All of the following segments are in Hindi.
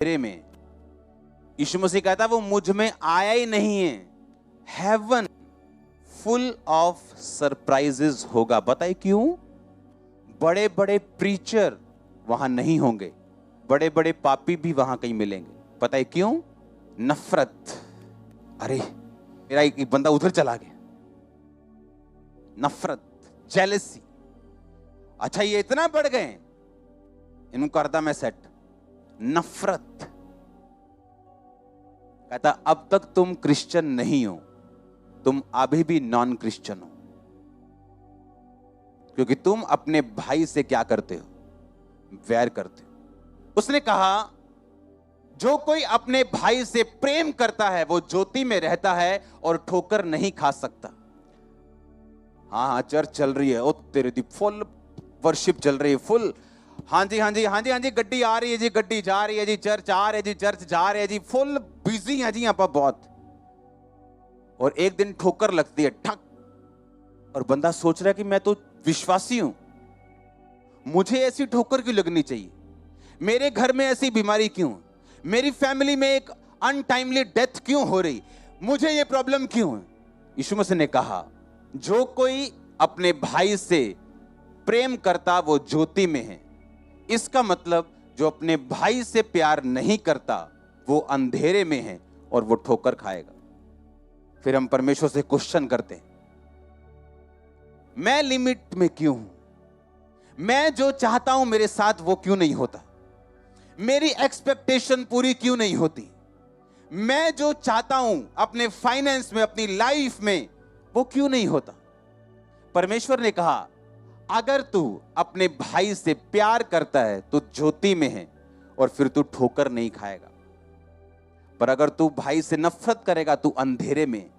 मेरे में। यीशु मसीह कहता वो मुझ में आया ही नहीं है। हेवन फुल ऑफ सरप्राइजेस होगा। बताइए क्यों? बड़े बड़े प्रीचर वहां नहीं होंगे, बड़े बड़े पापी भी वहां कहीं मिलेंगे। पता है क्यों? नफरत। अरे मेरा एक बंदा उधर चला गया। नफरत, जेलसी। अच्छा ये इतना बढ़ गए, इनको करता मैं सेट। नफरत। कहता अब तक तुम क्रिश्चियन नहीं हो, तुम अभी भी नॉन क्रिश्चियन हो, क्योंकि तुम अपने भाई से क्या करते हो? वैर करते हो। उसने कहा जो कोई अपने भाई से प्रेम करता है वो ज्योति में रहता है और ठोकर नहीं खा सकता। हाँ चर्च चल रही है, ओ तेरे दी फुल वर्शिप चल रही है, फुल। हाँ जी हाँ जी हाँ जी हाँ जी, गड्डी आ रही है जी, गड्डी जा रही है जी, चर्च आ रहे हैं जी, चर्च जा रहे हैं जी, फुल बिजी है जी यहाँ पर बहुत। और एक दिन ठोकर लगती है, ठक, और बंदा सोच रहा है कि मैं तो विश्वासी हूं, मुझे ऐसी ठोकर क्यों लगनी चाहिए? मेरे घर में ऐसी बीमारी क्यों? मेरी फैमिली में एक अनटाइमली डेथ क्यों हो रही? मुझे ये प्रॉब्लम क्यों है? यीशु मसीह ने कहा जो कोई अपने भाई से प्रेम करता वो ज्योति में है। इसका मतलब जो अपने भाई से प्यार नहीं करता वो अंधेरे में है और वो ठोकर खाएगा। फिर हम परमेश्वर से क्वेश्चन करते हैं, मैं लिमिट में क्यों हूं? मैं जो चाहता हूं मेरे साथ वो क्यों नहीं होता? मेरी एक्सपेक्टेशन पूरी क्यों नहीं होती? मैं जो चाहता हूं अपने फाइनेंस में, अपनी लाइफ में, वो क्यों नहीं होता? परमेश्वर ने कहा अगर तू अपने भाई से प्यार करता है तो ज्योति में है और फिर तू ठोकर नहीं खाएगा। पर अगर तू भाई से नफरत करेगा तू अंधेरे में,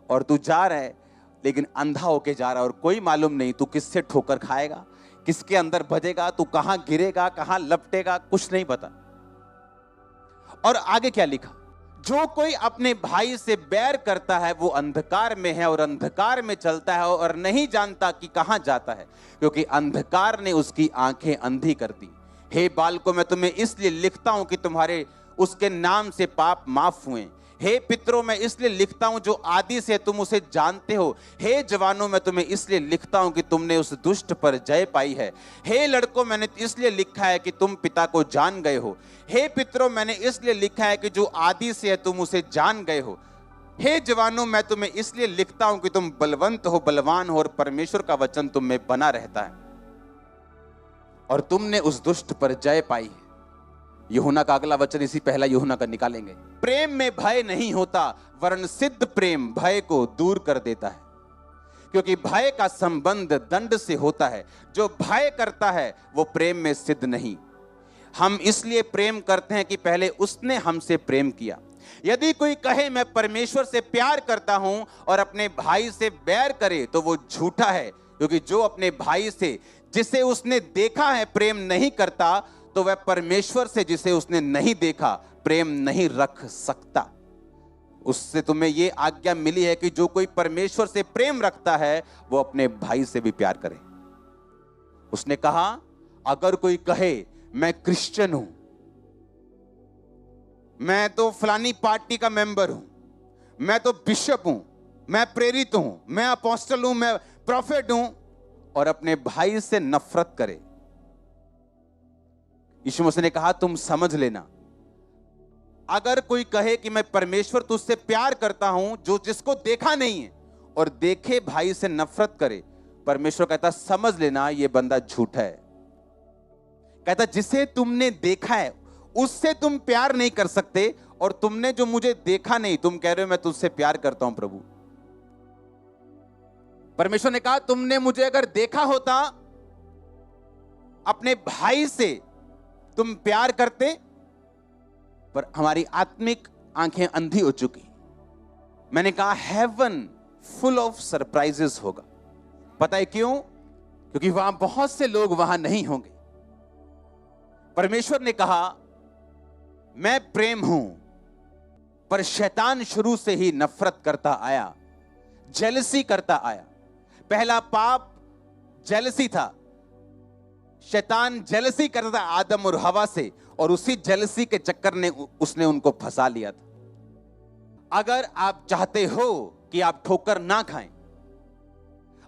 और तू जा रहा है लेकिन अंधा होके जा रहा है और कोई मालूम नहीं तू किससे ठोकर खाएगा, किसके अंदर बजेगा, तू कहां गिरेगा, कहां लपटेगा, कुछ नहीं पता। और आगे क्या लिखा? जो कोई अपने भाई से बैर करता है वो अंधकार में है और अंधकार में चलता है और नहीं जानता कि कहां जाता है, क्योंकि अंधकार ने उसकी आंखें अंधी कर दी। हे बालकों मैं तुम्हें इसलिए लिखता हूं कि तुम्हारे उसके नाम से पाप माफ हुए। हे पितरों मैं इसलिए लिखता हूं जो आदि से तुम उसे जानते हो। हे जवानों मैं तुम्हें इसलिए लिखता हूं कि तुमने उस दुष्ट पर जय पाई है। हे लड़कों मैंने इसलिए लिखा है कि तुम पिता को जान गए हो। हे पितरों मैंने इसलिए लिखा है कि जो आदि से है तुम उसे जान गए हो। हे जवानों मैं तुम्हें इसलिए लिखता हूं कि तुम बलवंत हो, बलवान हो और परमेश्वर का वचन तुम में बना रहता है और तुमने उस दुष्ट पर जय पाई है। यूहन्ना का अगला वचन इसी पहला यूहन्ना का निकालेंगे। प्रेम में भय नहीं होता वरन सिद्ध प्रेम भय को दूर कर देता है, क्योंकि भय का संबंध दंड से होता है। जो भय करता है वो प्रेम में सिद्ध नहीं। हम इसलिए प्रेम करते हैं कि पहले उसने हमसे प्रेम किया। यदि कोई कहे मैं परमेश्वर से प्यार करता हूं और अपने भाई से बैर करे तो वो झूठा है, क्योंकि जो अपने भाई से जिसे उसने देखा है प्रेम नहीं करता तो वह परमेश्वर से जिसे उसने नहीं देखा प्रेम नहीं रख सकता। उससे तुम्हें यह आज्ञा मिली है कि जो कोई परमेश्वर से प्रेम रखता है वो अपने भाई से भी प्यार करे। उसने कहा अगर कोई कहे मैं क्रिश्चियन हूं, मैं तो फलानी पार्टी का मेंबर हूं, मैं तो बिशप हूं, मैं प्रेरित हूं, मैं अपोस्टल हूं, मैं प्रॉफिट हूं, और अपने भाई से नफरत करे, यीशु मसीह ने कहा तुम समझ लेना। अगर कोई कहे कि मैं परमेश्वर तुझसे प्यार करता हूं जो जिसको देखा नहीं है और देखे भाई से नफरत करे, परमेश्वर कहता समझ लेना ये बंदा झूठा है। कहता जिसे तुमने देखा है उससे तुम प्यार नहीं कर सकते, और तुमने जो मुझे देखा नहीं तुम कह रहे हो मैं तुझसे प्यार करता हूं प्रभु। परमेश्वर ने कहा तुमने मुझे अगर देखा होता अपने भाई से तुम प्यार करते, पर हमारी आत्मिक आंखें अंधी हो चुकी। मैंने कहा हेवन फुल ऑफ सरप्राइजेस होगा। पता है क्यों? क्योंकि वहां बहुत से लोग वहां नहीं होंगे। परमेश्वर ने कहा मैं प्रेम हूं, पर शैतान शुरू से ही नफरत करता आया, जेलसी करता आया। पहला पाप जेलसी था। शैतान जेलसी करता था आदम और हवा से, और उसी जेलसी के चक्कर ने उसने उनको फंसा लिया था। अगर आप चाहते हो कि आप ठोकर ना खाएं,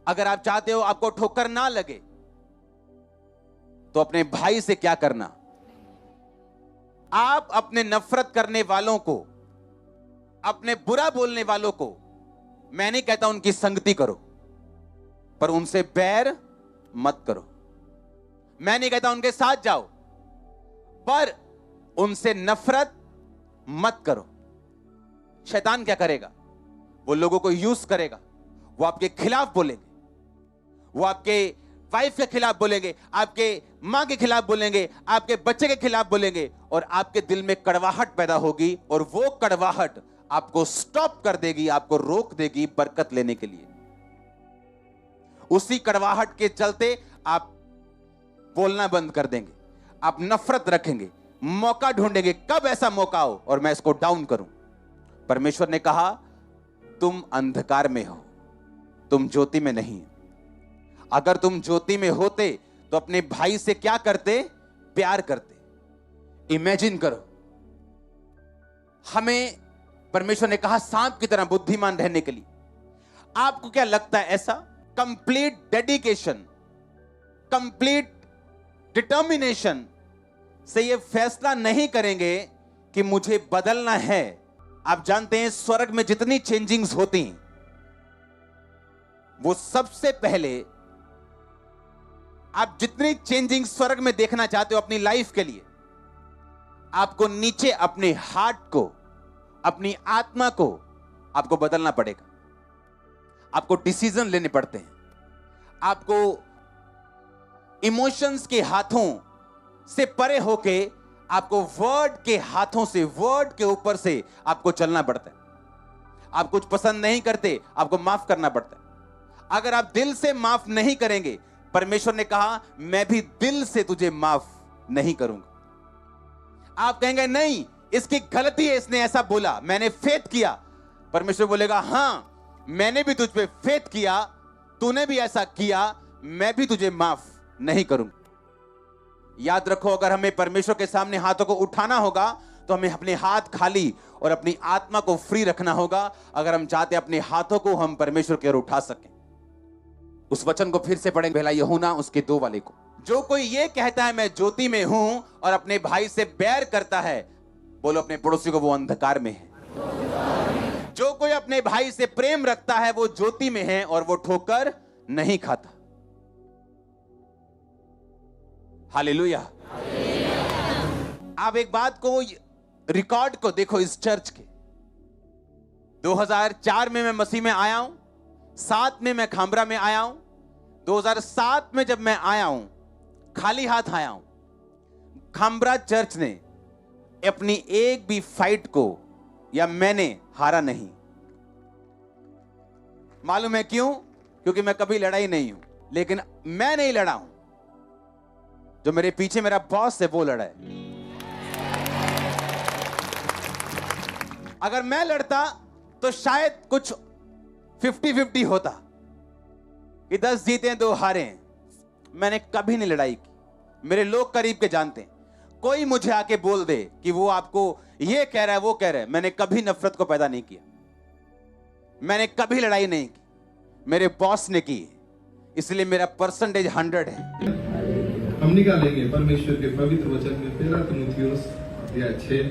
अगर आप चाहते हो आपको ठोकर ना लगे, तो अपने भाई से क्या करना, आप अपने नफरत करने वालों को, अपने बुरा बोलने वालों को, मैं नहीं कहता उनकी संगति करो, पर उनसे बैर मत करो। मैं नहीं कहता उनके साथ जाओ, पर उनसे नफरत मत करो। शैतान क्या करेगा? वो लोगों को यूज करेगा, वो आपके खिलाफ बोलेंगे, वो आपके वाइफ के खिलाफ बोलेंगे, आपके मां के खिलाफ बोलेंगे, आपके बच्चे के खिलाफ बोलेंगे, और आपके दिल में कड़वाहट पैदा होगी, और वो कड़वाहट आपको स्टॉप कर देगी, आपको रोक देगी बरकत लेने के लिए। उसी कड़वाहट के चलते आप बोलना बंद कर देंगे, आप नफरत रखेंगे, मौका ढूंढेंगे कब ऐसा मौका हो और मैं इसको डाउन करूं। परमेश्वर ने कहा तुम अंधकार में हो, तुम ज्योति में नहीं। अगर तुम ज्योति में होते तो अपने भाई से क्या करते? प्यार करते। इमेजिन करो, हमें परमेश्वर ने कहा सांप की तरह बुद्धिमान रहने के लिए। आपको क्या लगता है ऐसा? कंप्लीट डेडिकेशन, कंप्लीट डिटर्मिनेशन से ये फैसला नहीं करेंगे कि मुझे बदलना है। आप जानते हैं स्वर्ग में जितनी चेंजिंग्स होती हैं, वो सबसे पहले आप जितनी चेंजिंग स्वर्ग में देखना चाहते हो अपनी लाइफ के लिए, आपको नीचे अपने हार्ट को, अपनी आत्मा को आपको बदलना पड़ेगा। आपको डिसीजन लेने पड़ते हैं, आपको इमोशंस के हाथों से परे होके आपको वर्ड के हाथों से, वर्ड के ऊपर से आपको चलना पड़ता है। आप कुछ पसंद नहीं करते, आपको माफ करना पड़ता है। अगर आप दिल से माफ नहीं करेंगे, परमेश्वर ने कहा मैं भी दिल से तुझे माफ नहीं करूंगा। आप कहेंगे नहीं इसकी गलती है, इसने ऐसा बोला, मैंने फेथ किया। परमेश्वर बोलेगा हां मैंने भी तुझ पे फेथ किया, तूने भी ऐसा किया, मैं भी तुझे माफ नहीं करूंगा। याद रखो, अगर हमें परमेश्वर के सामने हाथों को उठाना होगा तो हमें अपने हाथ खाली और अपनी आत्मा को फ्री रखना होगा, अगर हम चाहते अपने हाथों को हम परमेश्वर की ओर उठा सकें। उस वचन को फिर से पढ़ेंगे, पहला यूहन्ना उसके 2 वाले को। जो कोई ये कहता है मैं ज्योति में हूं और अपने भाई से बैर करता है, बोलो अपने पड़ोसी को, वो अंधकार में है। जो कोई अपने भाई से प्रेम रखता है वो ज्योति में है और वो ठोकर नहीं खाता। हालेलुया। आप एक बात को, रिकॉर्ड को देखो इस चर्च के। 2004 में मैं मसीह में आया हूं, 7 में मैं खामरा में आया हूं। 2007 में जब मैं आया हूं, खाली हाथ आया हूं। खामरा चर्च ने अपनी एक भी फाइट को या मैंने हारा नहीं। मालूम है क्यों? क्योंकि मैं कभी लड़ाई नहीं हूं, लेकिन मैं नहीं लड़ा हूं, जो मेरे पीछे मेरा बॉस है वो लड़ा है। अगर मैं लड़ता तो शायद कुछ 50-50 होता कि 10 जीते 2 हारे। मैंने कभी नहीं लड़ाई की। मेरे लोग करीब के जानते हैं, कोई मुझे आके बोल दे कि वो आपको ये कह रहा है वो कह रहा है, मैंने कभी नफरत को पैदा नहीं किया, मैंने कभी लड़ाई नहीं की, मेरे बॉस ने की, इसलिए मेरा परसेंटेज 100 है। हम निकालेंगे परमेश्वर के पवित्र वचन में 1 तीमुथियुस 6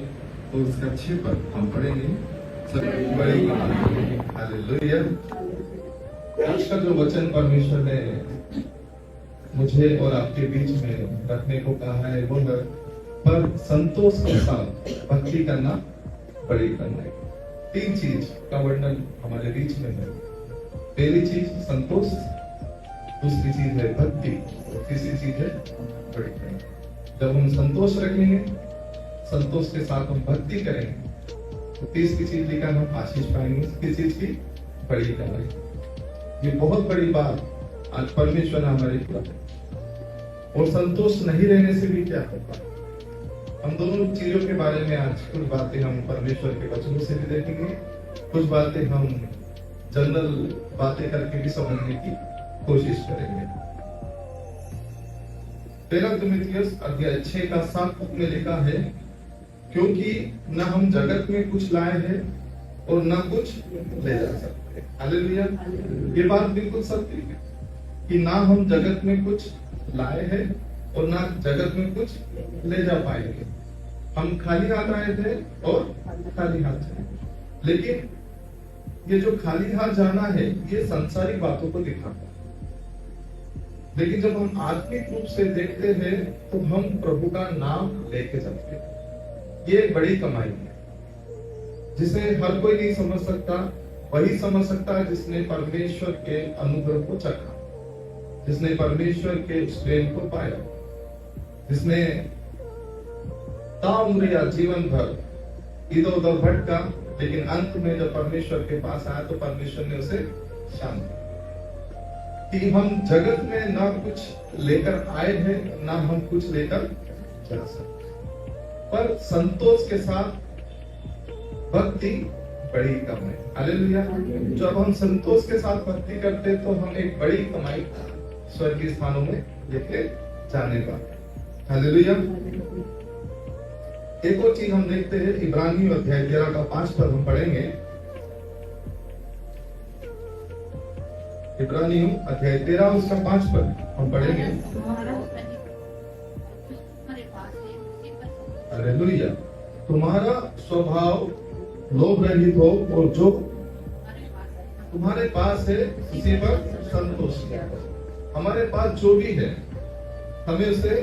और उसका 6 पर हम पढ़ेंगे। हालेलुया। आज का जो वचन परमेश्वर ने मुझे और आपके बीच में रखने को कहा है वो है, पर संतोष के साथ भक्ति करना बड़ी करना है। 3 चीज का वर्णन हमारे बीच में है। पहली चीज संतोष, दूसरी चीज है भक्ति, और तीसरी चीज है बड़ी करना। जब हम संतोष रखेंगे, संतोष के साथ हम भक्ति करेंगे, तो तीसरी चीज लेकर हम आशीष पाएंगे। किस चीज की? बड़ी कमाई। ये बहुत बड़ी बात आज परमेश्वर ने हमारे किया। और संतोष नहीं रहने से भी क्या होगा? हम दोनों चीजों के बारे में आज कुछ बातें हम परमेश्वर के वचनों से भी देखेंगे, कुछ बातें हम जनरल बातें करके भी समझने की कोशिश करेंगे। पहला तिमुथियुस अध्याय 6 का 7 पद में लिखा है, क्योंकि न हम जगत में कुछ लाए हैं और न कुछ ले जा सकते। हालेलुया। ये बात बिल्कुल सत्य है कि ना हम जगत में कुछ लाए हैं और ना जगत में कुछ ले जा पाएंगे। हम खाली हाथ आए थे और खाली हाथ जाएंगे। लेकिन ये जो खाली हाथ जाना है ये संसारिक बातों को दिखाता है, लेकिन जब हम आत्मिक रूप से देखते हैं तो हम प्रभु का नाम लेके चलते हैं। ये एक बड़ी कमाई है जिसे हर कोई नहीं समझ सकता। वही समझ सकता है जिसने परमेश्वर के अनुग्रह को चखा, जिसने परमेश्वर के प्रेम को पाया, जिसने ताउम्र या जीवन भर इधर उधर भटका, लेकिन अंत में जब परमेश्वर के पास आया तो परमेश्वर ने उसे शांति दी। कि हम जगत में ना कुछ लेकर आए हैं ना हम कुछ लेकर जा सकते, पर संतोष के साथ भक्ति बड़ी कमाई। हालेलुया। जब हम संतोष के साथ भक्ति करते तो हम एक बड़ी कमाई स्वर्गीय स्थानों में लेके जाने वाले। हालेलुया। एक और चीज हम देखते हैं, इब्रानियों अध्याय 13 का 5 पद हम पढ़ेंगे। इब्रानियों अध्याय 13 उसका 5 पद हम पढ़ेंगे। हालेलुया। तुम्हारा स्वभाव लोभ रहित हो और जो तुम्हारे पास है उसी पर संतोष करो। हमारे पास जो भी है हमें उसे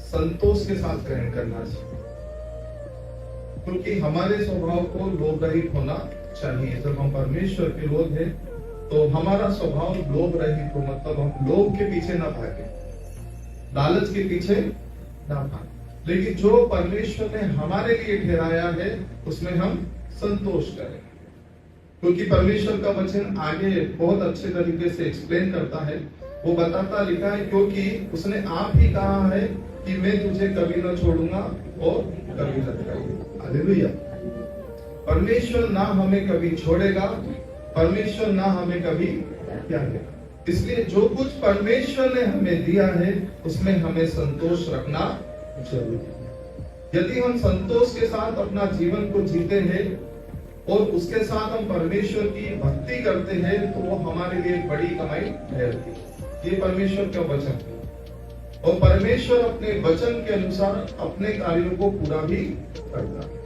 संतोष के साथ ग्रहण करना चाहिए, क्योंकि हमारे स्वभाव को लोभ रहित होना चाहिए। जब हम परमेश्वर के लोग हैं तो हमारा स्वभाव लोभ रहित हो, मतलब हम लोभ के पीछे ना भागे, लालच के पीछे ना भागे, लेकिन जो परमेश्वर ने हमारे लिए ठहराया है उसमें हम संतोष करें। क्योंकि परमेश्वर का वचन आगे बहुत अच्छे तरीके से एक्सप्लेन करता है। वो बताता लिखा है, क्योंकि उसने आप ही कहा है कि मैं तुझे कभी न छोड़ूंगा और कभी न छोड़ूंगा। हालेलुया। परमेश्वर ना हमें कभी छोड़ेगा, परमेश्वर ना हमें कभी त्यागेगा। इसलिए जो कुछ परमेश्वर ने हमें दिया है उसमें हमें संतोष रखना जरूरी है। यदि हम संतोष के साथ अपना जीवन को जीते हैं और उसके साथ हम परमेश्वर की भक्ति करते हैं तो वो हमारे लिए बड़ी कमाई ठहरती है। ये परमेश्वर का वचन है और परमेश्वर अपने वचन के अनुसार अपने कार्यों को पूरा भी करता है।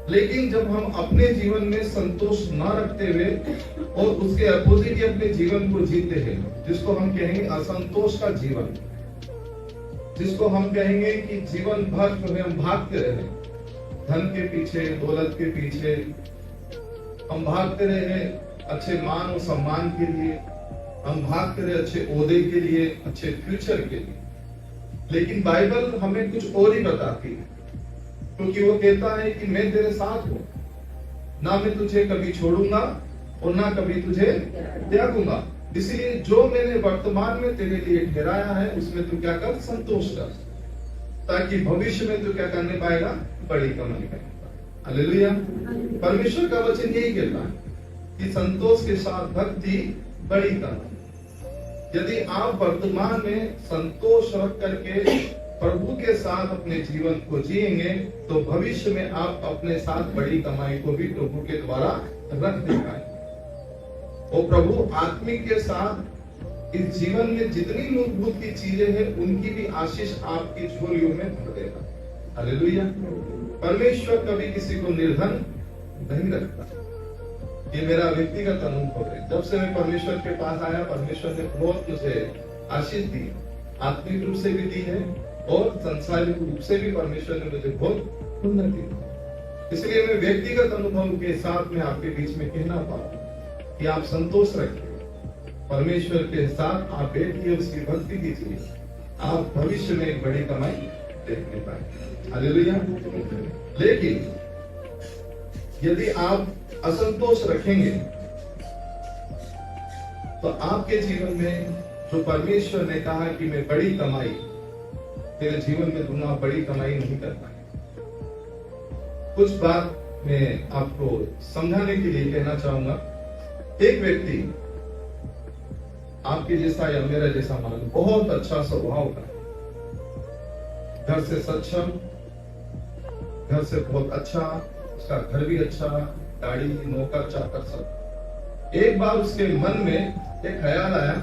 लेकिन जब हम अपने जीवन में संतोष न रखते हुए और उसके अपोजिट अपने जीवन को जीते हैं, जिसको हम कहेंगे असंतोष का जीवन, जिसको हम कहेंगे कि जीवन भर जो है हम भागते रहे, धन के पीछे, दौलत के पीछे हम भागते रहे, अच्छे मान और सम्मान के लिए हम भागते रहे, अच्छे ओहदे के लिए, अच्छे फ्यूचर के लिए। लेकिन बाइबल हमें कुछ और ही बताती है, क्योंकि वो कहता है कि मैं तेरे साथ हूं, ना मैं तुझे कभी छोड़ूंगा और ना कभी तुझे त्यागूंगा। इसलिए जो मैंने वर्तमान में तेरे लिए ठहराया है उसमें तू क्या कर, संतोष कर, ताकि भविष्य में तू क्या करने पाएगा, बड़ी कमाई करेगा। हालेलुया। परमेश्वर का वचन यही कहता है कि संतोष के साथ भक्ति बड़ी कमाई। यदि आप वर्तमान में संतोष रख करके प्रभु के साथ अपने जीवन को जिएंगे तो भविष्य में आप अपने साथ बड़ी कमाई को भी प्रभु के द्वारा रख दे पाएंगे। और प्रभु आत्मिक के साथ इस जीवन में जितनी मूलभूत की चीजें हैं उनकी भी आशीष आपकी झोलियों में भर देगा। हालेलुया। परमेश्वर कभी किसी को निर्धन नहीं रखता। ये मेरा व्यक्तिगत अनुभव है। जब से मैं परमेश्वर के पास आया, परमेश्वर ने बहुत मुझे आशीष दी, आत्मिक रूप से भी दी है और सांसारिक रूप से भी परमेश्वर ने मुझे बहुत उन्नति दी। इसलिए मैं व्यक्तिगत अनुभव के साथ में आपके बीच में कहना पाऊँ कि आप संतोष रखिए, परमेश्वर के साथ आप बैठिए, उसकी भक्ति कीजिए, आप भविष्य में एक बड़ी कमाई देखने पाएंगे। हालेलुया। लेकिन यदि आप असंतोष रखेंगे तो आपके जीवन में जो परमेश्वर ने कहा कि मैं बड़ी कमाई तेरे जीवन में दूंगा, बड़ी कमाई नहीं कर पाए। कुछ बात मैं आपको समझाने के लिए कहना चाहूंगा। एक व्यक्ति आपके जैसा या मेरा जैसा मान लो बहुत अच्छा स्वभाव का, घर से सक्षम, घर से बहुत अच्छा, उसका घर भी अच्छा, गाड़ी, नौकर चाकर सब। एक बार उसके मन में एक ख्याल आया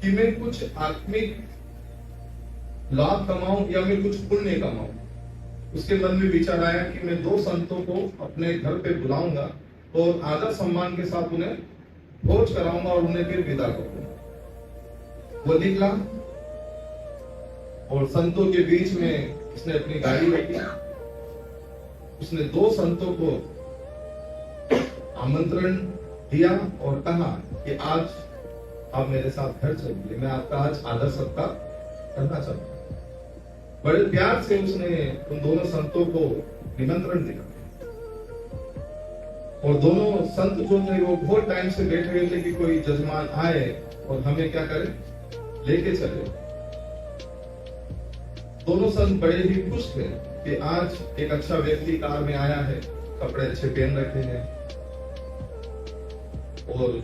कि मैं कुछ आत्मिक लाभ कमाऊं या मैं कुछ पुण्य कमाऊं। उसके मन में विचार आया कि मैं 2 संतों को अपने घर पे बुलाऊंगा और आदर सम्मान के साथ उन्हें भोज कराऊंगा और उन्हें फिर विदा करूंगा। वो निकला और संतों के बीच में उसने अपनी गाड़ी रखी। उसने 2 संतों को आमंत्रण दिया और कहा कि आज आप मेरे साथ घर चलिए, मैं आपका आज आदर सत्कार करना चाहता हूं। बड़े प्यार से उसने उन दोनों संतों को निमंत्रण दिया और दोनों संत जो थे वो बहुत टाइम से बैठे हुए थे कि कोई जजमान आए और हमें क्या करे, लेके चले। दोनों संत बड़े ही खुश थे कि आज एक अच्छा व्यक्ति कार में आया है, कपड़े अच्छे पहन रखे हैं और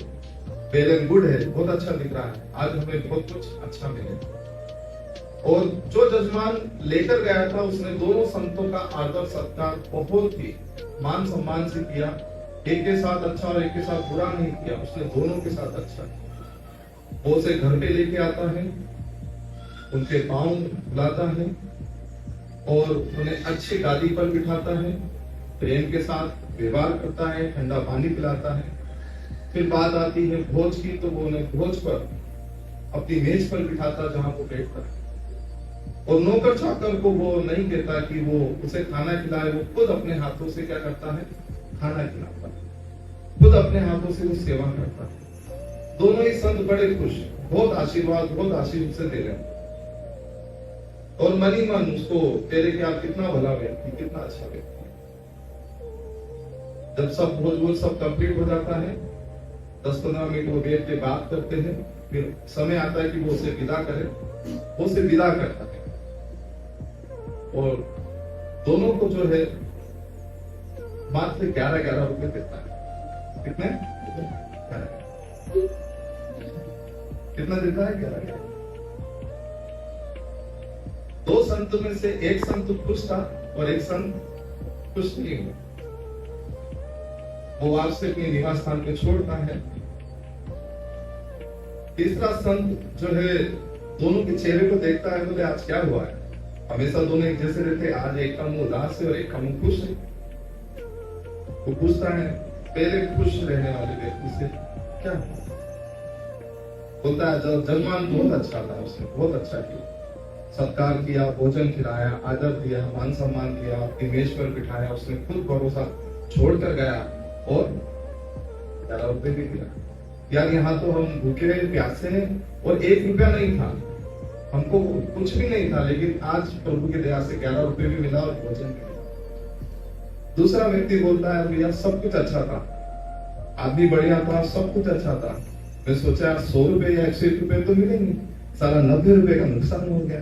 वेल एंड गुड है, बहुत अच्छा दिख रहा है, आज हमें बहुत कुछ अच्छा मिले। और जो जजमान लेकर गया था उसने दोनों संतों का आदर सत्कार बहुत ही मान सम्मान से किया। एक के साथ अच्छा और एक के साथ बुरा नहीं किया, उसने दोनों के साथ अच्छा किया। वो उसे घर पे लेके आता है, उनके पांव बुलाता है और उन्हें अच्छी गादी पर बिठाता है, प्रेम के साथ व्यवहार करता है, ठंडा पानी पिलाता है। फिर बात आती है भोज की, तो वो उन्हें भोज पर अपनी मेज पर बिठाता जहां वो बैठता है और नौकर चाकर को वो नहीं कहता कि वो उसे खाना खिलाए, वो खुद अपने हाथों से क्या करता है, खाना खिलाता है, खुद अपने हाथों से वो सेवा करता है। दोनों ही संत बड़े खुश, बहुत आशीर्वाद से दे रहे हैं और मन ही मन उसको कह रहे कि आप कितना भला व्यक्ति, कितना अच्छा व्यक्ति। जब सब भोज सब कंप्लीट हो जाता है, 10-15 मिनट वो बैठ के बात करते हैं, फिर समय आता है कि वो उसे विदा करे, वो उसे विदा करता है और दोनों को जो है मात्र 11 रुपए देता है। कितने? कितना देता है? 11। 2 संत में से एक संत खुश था और एक संत खुश नहीं हुआ। वो वापस से अपने निवास स्थान पे छोड़ता है। तीसरा संत जो है दोनों के चेहरे को देखता है, बोले आज क्या हुआ है? हमेशा दोनों एक जैसे रहते, आज एक का मुंह उदास है और एक का मुंह खुश है। वो पूछता है पहले खुश रहने वाले व्यक्ति से क्या हुआ? बोलता है जजमान बहुत अच्छा था, उसने बहुत अच्छा किया, सत्कार किया, भोजन खिलाया, आदर दिया, मान सम्मान दिया, अपनी मेज पर बिठाया, उसने खुद भरोसा छोड़कर गया और 11 रुपए भी दिया। यार यहाँ तो हम भूखे प्यासे हैं और 1 रुपया नहीं था, हमको कुछ भी नहीं था, लेकिन आज प्रभु की दया से 11 रुपए भी मिला और भोजन भी मिला। दूसरा व्यक्ति बोलता है भैया सब कुछ अच्छा था, आदमी बढ़िया था, सब कुछ अच्छा था, मैं सोचा 100 रुपए या 101 रुपए तो मिलेंगे, सारा 90 रुपए का नुकसान हो गया।